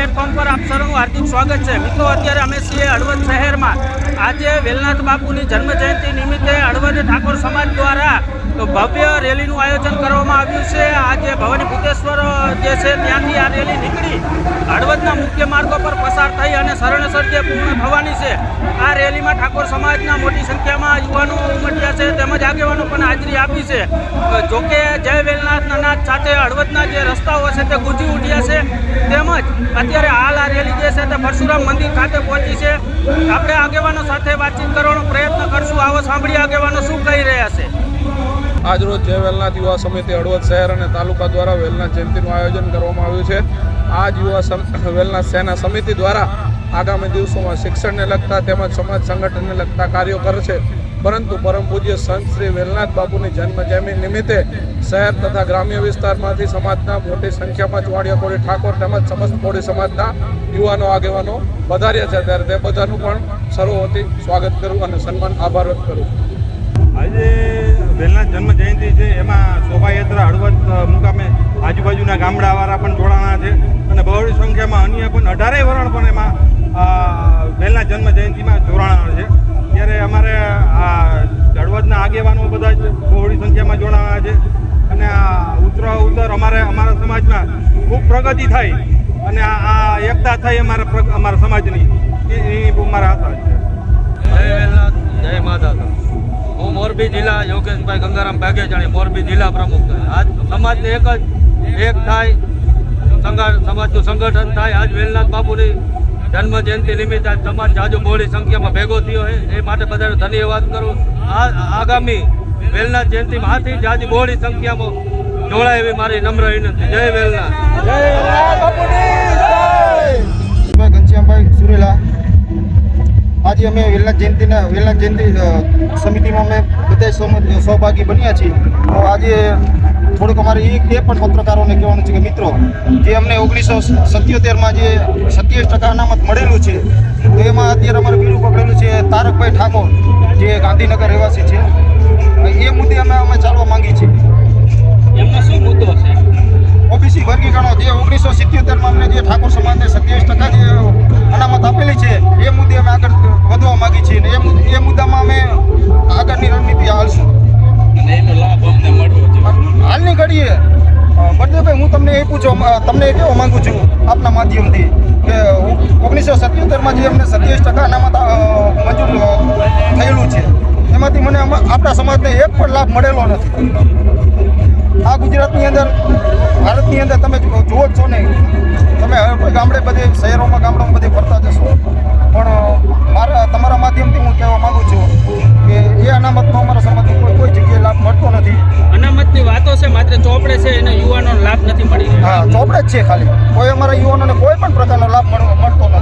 Platform પર આપ સૌનું હાર્દિક સ્વાગત છે। મિત્રો, અત્યારે અમે છીએ હળવદ શહેરમાં। આજે વેલનાથ બાપુની જન્મજયંતિ નિમિત્તે હળવદ ઠાકોર સમાજ દ્વારા ભવ્ય રેલીનું આયોજન કરવામાં આવ્યું છે। આજે ભવાની ભૂતેશ્વર જે છે ત્યાંથી આ રેલી નીકળી હળવદના મુખ્ય માર્ગો પર પસાર થઈ અને શરણસર જે પૂર્ણ થવાની છે। આ રેલીમાં ઠાકોર સમાજના મોટી સંખ્યામાં યુવાનો ઉમટ્યા છે તેમજ આગેવાનો પણ હાજરી આપી છે। જોકે જય વેલનાથના નાદ સાથે હળવદના જે રસ્તાઓ છે તે ગુંજી ઉઠ્યા છે। તેમજ અત્યારે હાલ આ રેલી જે છે તે પરશુરામ મંદિર ખાતે પહોંચી છે। આપણે આગેવાનો સાથે વાતચીત કરવાનો પ્રયત્ન કરશું। આવો સાંભળી આગેવાનો શું કહી રહ્યા છે। આજરોજ જય વેલનાથ યુવા સમિતિ હળવદ શહેર અને તાલુકા દ્વારા વેલનાથ જયંતિનું આયોજન કરવામાં આવ્યું છે। આજ યુવા વેલનાથ સેના સમિતિ દ્વારા આગામી દિવસોમાં શિક્ષણને લગતા તેમજ સમાજ સંગઠનને લગતા કાર્યો કરશે। પરંતુ પરમ પૂજ્ય સંત શ્રી વેલનાથ બાપુની જન્મજયંતિ નિમિત્તે શહેર તથા ગ્રામ્ય વિસ્તારમાંથી સમાજના મોટી સંખ્યામાં ચુવાડિયા કોળી ઠાકોર તેમજ સમસ્ત કોળી સમાજના યુવાનો આગેવાનો વધાર્યા છે। ત્યારે તે બધાનું પણ સર્વોથી સ્વાગત કરું અને સન્માન આભાર વ્યક્ત કરું। આજે વેલનાથ જન્મ જયંતિ છે, એમાં શોભાયાત્રા હળવદ મુકામે આજુબાજુના ગામડાવાળા પણ જોડાણા છે અને બહોળી સંખ્યામાં અન્ય પણ 18 વરણ પણ એમાં વેલનાથ જન્મ જયંતિમાં જોડાણા છે। ત્યારે અમારે હળવદના આગેવાનો બધા જ બહોળી સંખ્યામાં જોડાણા છે અને ઉત્તર અમારા સમાજમાં ખૂબ પ્રગતિ થાય અને આ એકતા થઈ અમારા સમાજની એ મારા આશા છે। જય વેલનાથ, જય માતા। હું મોરબી જિલ્લા યોગેશભાઈ ગંગારામ બાગેજાણી, મોરબી જિલ્લા પ્રમુખ। આજ સમાજને એક થાય, સમાજનું સંગઠન થાય। આજ વેલનાથ બાપુની જન્મ જયંતિ નિમિત્તે આજ સમાજ જાજુ બહોળી સંખ્યામાં ભેગો થયો છે, એ માટે બધાને ધન્યવાદ કરું। આગામી વેલનાથ જયંતિમાં આથી જાજી બહોળી સંખ્યામાં જોડાય એવી મારી નમ્ર વિનંતી। જય વેલનાથ, જય ઘનશ્યામભાઈ સુરેલા। આજે અમે વેલનાથ જયંતિ સમિતિમાં અમે બધા સહભાગી બન્યા છીએ। તો આજે થોડુંક અમારે એ પણ પત્રકારોને કહેવાનું છે કે મિત્રો, જે અમને 1977માં જે 27% અનામત મળેલું છે, તો એમાં અત્યારે અમારે બીડું પકડેલું છે તારકભાઈ ઠાકોર, જે ગાંધીનગર રહેવાસી છે। એ મુદ્દે અમે ચાલવા માંગીએ છીએ। એમનો શું મુદ્દો છે? ઓબીસી વર્ગીકરણ જે 1977માં અમને જે ઠાકોર સમાજને 27% જે અનામત આપેલી છે, એ મુદ્દે અમે આગળ વધવા માંગીએ છીએ અને એ મુદ્દામાં અમે આગળની રણનીતિ હાલશું અને એનો લાભ અમને મળવો જોઈએ। હાલની ઘડીએ બળદેવભાઈ, હું તમને એ કહેવા માંગુ છું આપના માધ્યમથી કે 1977માં જે અમને 27% અનામત મંજૂર થયેલું છે, એમાંથી મને આપણા સમાજને એક પણ લાભ મળેલો નથી। આ ગુજરાતની અંદર, ભારતની અંદર તમે જુઓ જ છો ને, તમે ગામડે બધે શહેરોમાં ગામડામાં બધે ફરતા જશો, પણ તમારા માધ્યમથી હું કહેવા માગું છું કે એ અનામતનો અમારા સમાજને કોઈ જગ્યાએ લાભ મળતો નથી। અનામતની વાતો છે, માત્ર ચોપડે છે, એને યુવાનોને લાભ નથી મળી રહ્યો। હા, ચોપડે જ છે ખાલી, કોઈ અમારા યુવાનોને કોઈ પણ પ્રકારનો લાભ મળતો નથી।